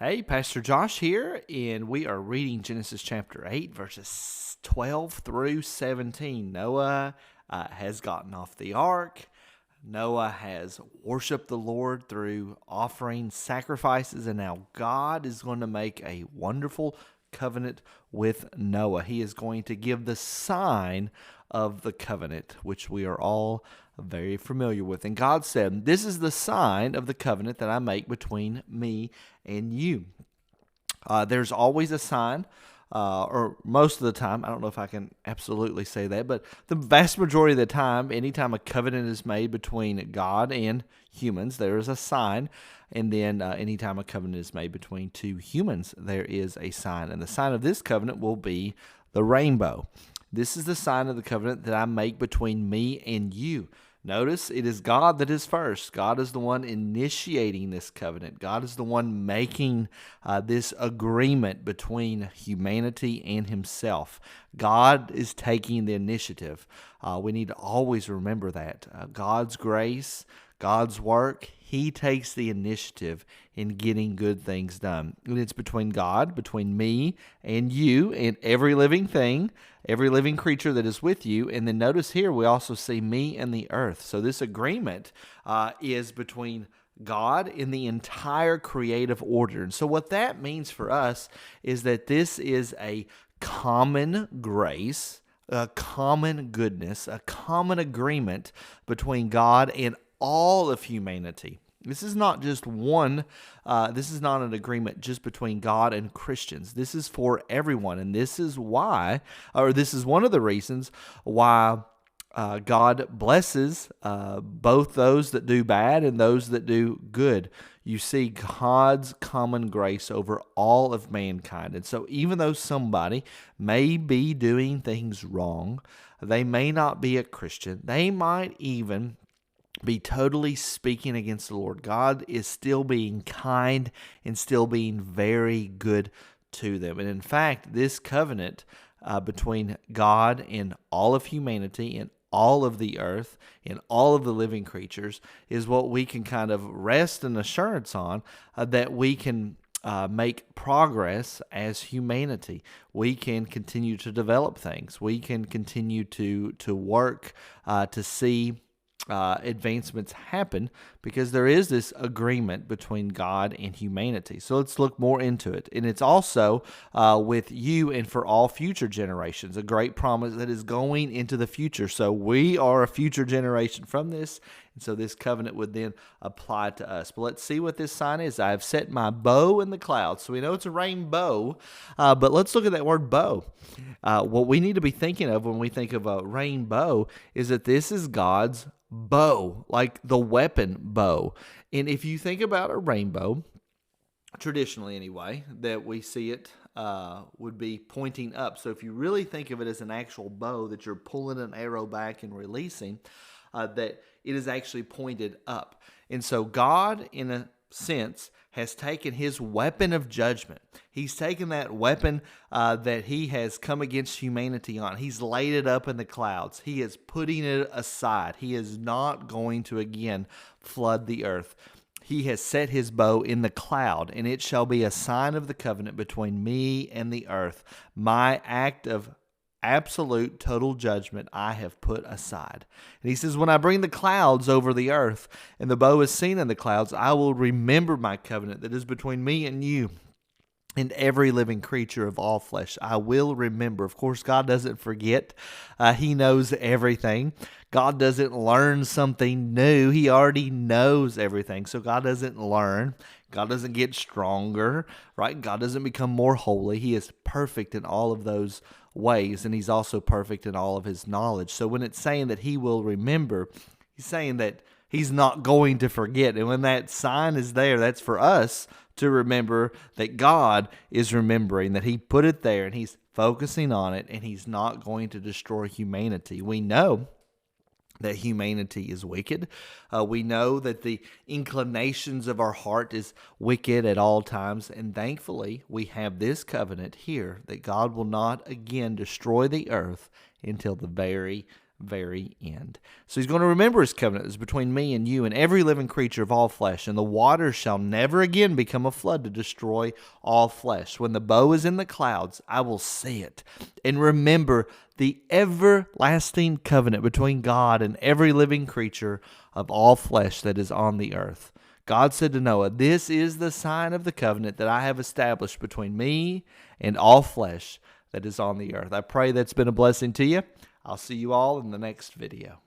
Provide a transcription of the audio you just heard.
Hey, Pastor Josh here, and we are reading Genesis chapter 8, verses 12 through 17. Noah has gotten off the ark. Noah has worshiped the Lord through offering sacrifices, and now God is going to make a wonderful covenant with Noah. He is going to give the sign of the covenant, which we are all very familiar with. And God said, "This is the sign of the covenant that I make between me and you." There's always a sign, or most of the time. I don't know if I can absolutely say that, but the vast majority of the time, anytime a covenant is made between God and humans, there is a sign. And then anytime a covenant is made between two humans, there is a sign. And the sign of this covenant will be the rainbow. This is the sign of the covenant that I make between me and you. Notice it is God that is first. God is the one initiating this covenant. God is the one making this agreement between humanity and himself. God is taking the initiative. We need to always remember that. God's grace, God's work, he takes the initiative in getting good things done. And it's between God, between me and you and every living thing, every living creature that is with you. And then notice here we also see me and the earth. So this agreement is between God in the entire creative order. And so what that means for us is that this is a common grace, a common goodness, a common agreement between God and all of humanity. This is not just this is not an agreement just between God and Christians. This is for everyone. And this is why, or this is one of the reasons why God blesses both those that do bad and those that do good. You see God's common grace over all of mankind. And so even though somebody may be doing things wrong, they may not be a Christian, they might even be totally speaking against the Lord, God is still being kind and still being very good to them. And in fact, this covenant between God and all of humanity and all of the earth and all of the living creatures is what we can kind of rest and assurance on, that we can make progress as humanity. We can continue to develop things. We can continue to work to see advancements happen because there is this agreement between God and humanity. So let's look more into it. And it's also with you and for all future generations, a great promise that is going into the future. So we are a future generation from this. And so this covenant would then apply to us. But let's see what this sign is. I have set my bow in the clouds. So we know it's a rainbow, but let's look at that word bow. What we need to be thinking of when we think of a rainbow is that this is God's bow, like the weapon bow. And if you think about a rainbow, traditionally anyway, that we see it would be pointing up. So if you really think of it as an actual bow that you're pulling an arrow back and releasing, that it is actually pointed up. And so God, in a sense, has taken his weapon of judgment. He's taken that weapon that he has come against humanity on. He's laid it up in the clouds. He is putting it aside. He is not going to again flood the earth. He has set his bow in the cloud, and it shall be a sign of the covenant between me and the earth. My act of absolute total judgment I have put aside. And he says, when I bring the clouds over the earth and the bow is seen in the clouds, I will remember my covenant that is between me and you and every living creature of all flesh. I will remember. Of course, God doesn't forget. He knows everything. God doesn't learn something new. He already knows everything. So God doesn't learn. God doesn't get stronger, right? God doesn't become more holy. He is perfect in all of those ways, and he's also perfect in all of his knowledge. So when it's saying that he will remember, he's saying that he's not going to forget. And when that sign is there, that's for us to remember that God is remembering, that he put it there and he's focusing on it, and he's not going to destroy humanity. We know that humanity is wicked. We know that the inclinations of our heart is wicked at all times. And thankfully, we have this covenant here that God will not again destroy the earth until the very, very end. So he's going to remember his covenant that's between me and you and every living creature of all flesh, and the waters shall never again become a flood to destroy all flesh. When the bow is in the clouds, I will see it. And remember the everlasting covenant between God and every living creature of all flesh that is on the earth. God said to Noah, "This is the sign of the covenant that I have established between me and all flesh that is on the earth." I pray that's been a blessing to you. I'll see you all in the next video.